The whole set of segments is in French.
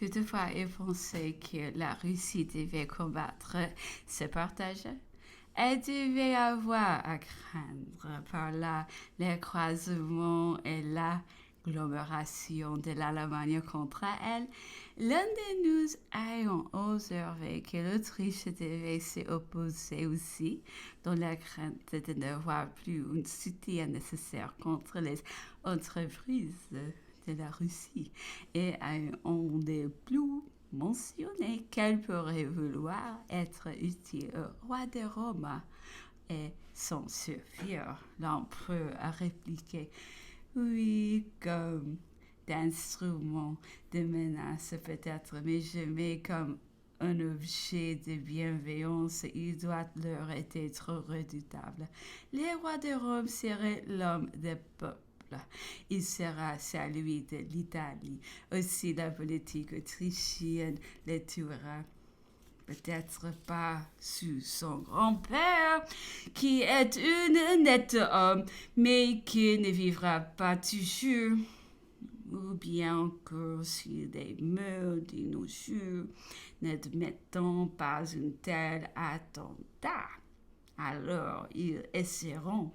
Toutefois, il pensait que la Russie devait combattre ce partage. Elle devait avoir à craindre par là les croisements et l'agglomération de l'Allemagne contre elle. L'un de nous ayant observé que l'Autriche devait s'opposer aussi, dans la crainte de n'avoir plus un soutien nécessaire contre les entreprises de la Russie, et ayant de plus mentionné qu'elle pourrait vouloir être utile au roi de Rome et s'en servir. L'empereur a répliqué: oui, comme d'instrument de menace peut-être, mais jamais comme un objet de bienveillance. Il doit leur être trop redoutable. Le roi de Rome serait l'homme des peuples. Il sera celui de l'Italie. Aussi, la politique autrichienne le tuera. Peut-être pas sous son grand-père, qui est un honnête homme, mais qui ne vivra pas toujours. Ou bien encore si les mœurs de nos jours n'admettent pas un tel attentat. Alors ils essaieront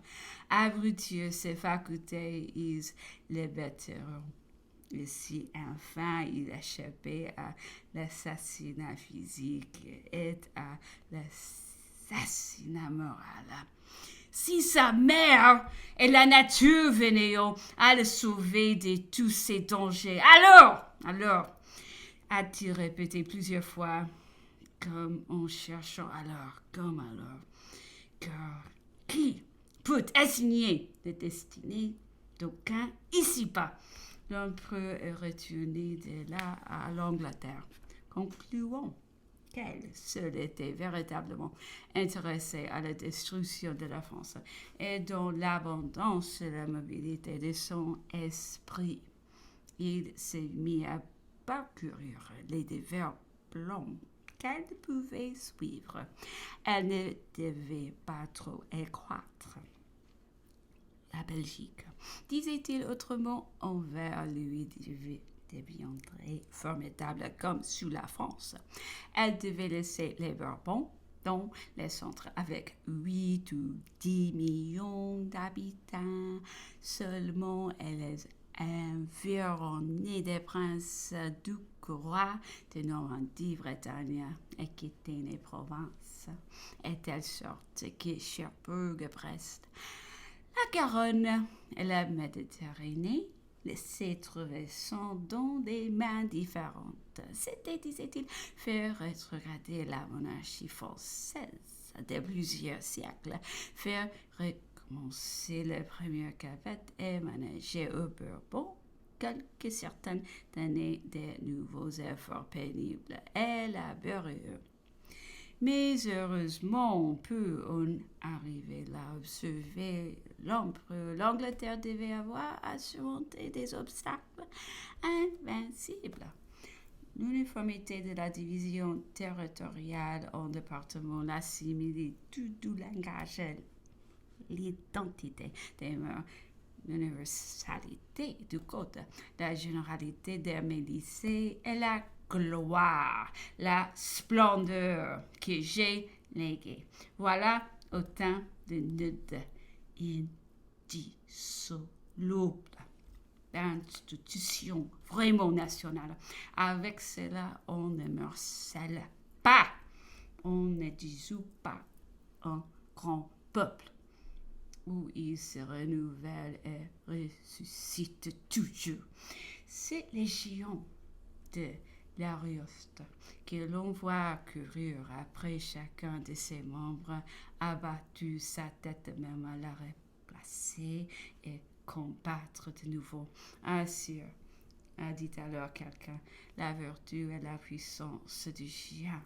abrutir ses facultés, ils les battront. Et si enfin il échappait à l'assassinat physique et à l'assassinat moral, si sa mère et la nature venaient à le sauver de tous ces dangers, alors, a-t-il répété plusieurs fois, comme en cherchant comme alors, car qui peut assigner les destinées d'aucun ici-bas? L'empereur est retourné de là à l'Angleterre, concluant qu'elle seule était véritablement intéressée à la destruction de la France et dans l'abondance et la mobilité de son esprit. Il s'est mis à parcourir les divers plans qu'elle pouvait suivre. Elle ne devait pas trop y croître. La Belgique, disait-il autrement, envers lui deviendrait formidable comme sous la France. Elle devait laisser les Bourbons dans les centres avec 8 ou 10 millions d'habitants seulement et les environner des princes du roi de Normandie, Bretagne et quitter les provinces. Et telle sorte que Cherbourg, Brest, la Garonne et la Méditerranée laissaient trouver son don des mains différentes. C'était, disait-il, faire rétrograder la monarchie française de plusieurs siècles, faire recommencer les premières cavettes et manager au Bourbon quelques certaines années de nouveaux efforts pénibles et laborieux. Mais heureusement, on peut en arriver là à observer l'empereur. L'Angleterre devait avoir à surmonter des obstacles invincibles. L'uniformité de la division territoriale en départements, la similitude du langage, l'identité des mœurs, l'universalité du code, la généralité des milices et la gloire, la splendeur que j'ai léguée. Voilà autant de nudes indissolubles d'institutions vraiment nationales. Avec cela, on ne morcelle pas, on ne dissout pas un grand peuple où il se renouvelle et ressuscite toujours. Ces légions de l'Arioste que l'on voit courir après chacun de ses membres, abattu sa tête même à la replacer et combattre de nouveau. Ainsi, a dit alors quelqu'un, la vertu et la puissance du chien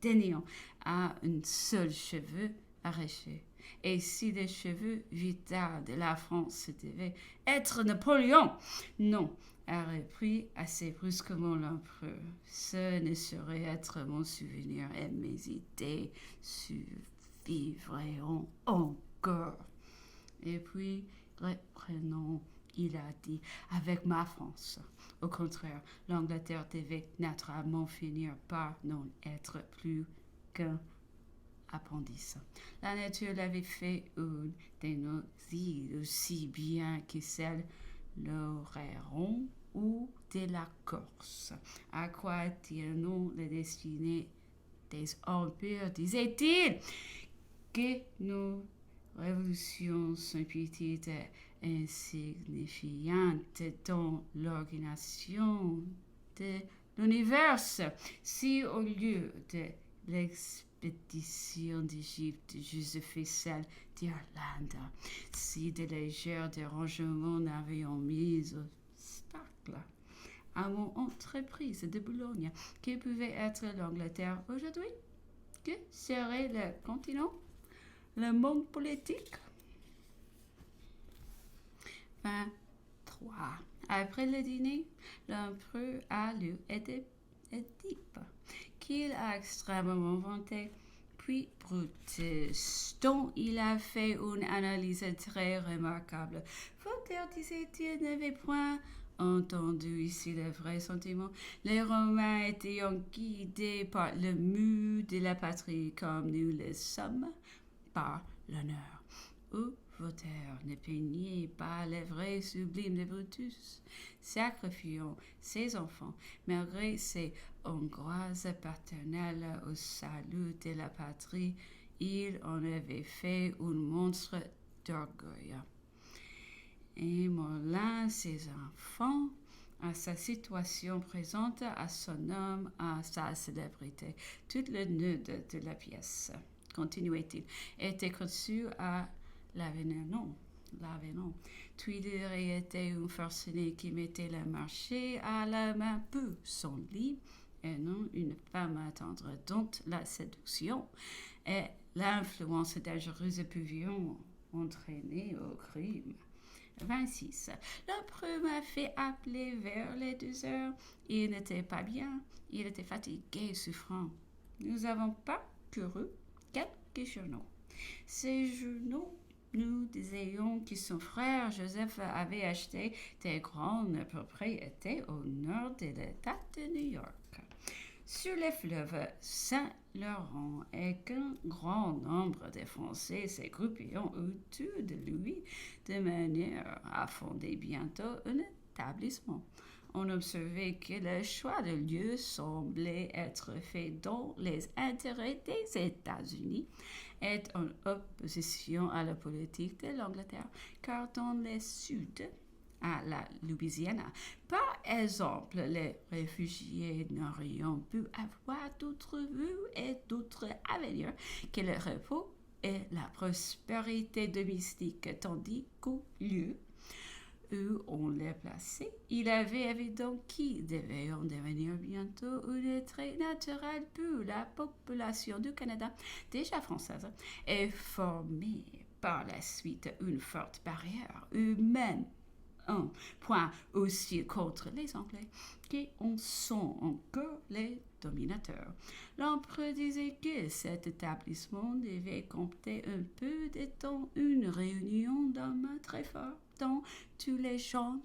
déniant à un seul cheveu arraché. Et si les cheveux vitaux de la France devaient être Napoléon, non, a repris assez brusquement l'empereur. Ce ne saurait être mon souvenir et mes idées survivraient encore. Et puis, reprenant, il a dit, avec ma France. Au contraire, l'Angleterre devait naturellement finir par n'en être plus qu'un appendice. La nature l'avait fait une de nos îles aussi bien que celle l'Oréron ou de la Corse. À quoi tient-on la destinée des empires, disait-il, que nos révolutions sont petites et insignifiantes dans l'organisation de l'univers. Si au lieu de l'expédition d'Égypte, j'eusse fait celle d'Irlande, si de légers dérangements n'avaient mis obstacle à mon entreprise de Boulogne, que pouvait être l'Angleterre aujourd'hui? Que serait le continent? Le monde politique? 23. Après le dîner, l'empereur a lu Édipe, qu'il a extrêmement vanté, puis Brutus, dont il a fait une analyse très remarquable. Voltaire, disait-il, n'avait point entendu ici le vrai sentiment. Les Romains étaient guidés par le mur de la patrie comme nous le sommes par l'honneur. Ou Voltaire ne peignait pas le vrai sublime de Brutus, sacrifiant ses enfants malgré ses angoisses paternelles au salut de la patrie. Il en avait fait un monstre d'orgueil. Immolant ses enfants à sa situation présente, à son homme, à sa célébrité. Tout le nude de la pièce, continuait-il, était conçu à l'Avènement. Tuileries était un forcené qui mettait le marché à la main pour son lit, et non une femme à attendre, dont la séduction et l'influence dangereuse pouvaient entraîner au crime. 26. L'empereur m'a fait appeler vers les 2 heures. Il n'était pas bien. Il était fatigué, souffrant. Nous avons parcouru quelques journaux. Ces journaux nous disions que son frère Joseph avait acheté des grandes propriétés au nord de l'État de New York, sur les fleuves Saint-Laurent, et qu'un grand nombre de Français s'est groupé autour de lui de manière à fonder bientôt un établissement. On observait que le choix de lieu semblait être fait dans les intérêts des États-Unis et en opposition à la politique de l'Angleterre, car dans le sud, à la Louisiane, par exemple, les réfugiés n'auraient pu avoir d'autres vues et d'autres avenirs que le repos et la prospérité domestique, tandis qu'au lieu où on les plaçait, il avait évident qui devait en devenir bientôt un trait naturel pour la population du Canada, déjà française, et former par la suite une forte barrière humaine. Un point aussi contre les Anglais, qui en sont encore les dominateurs. L'empereur disait que cet établissement devait compter un peu de temps, une réunion d'hommes très forts dont tous les gens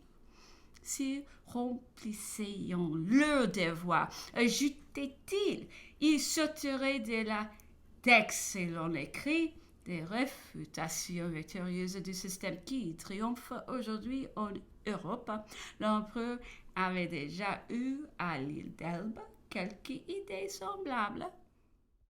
s'y remplissaient leur devoir. Ajoutait-il, il sortirait de là d'excellents écrits, des réfutations victorieuses du système qui triomphe aujourd'hui en Europe. L'empereur avait déjà eu à l'île d'Elbe quelques idées semblables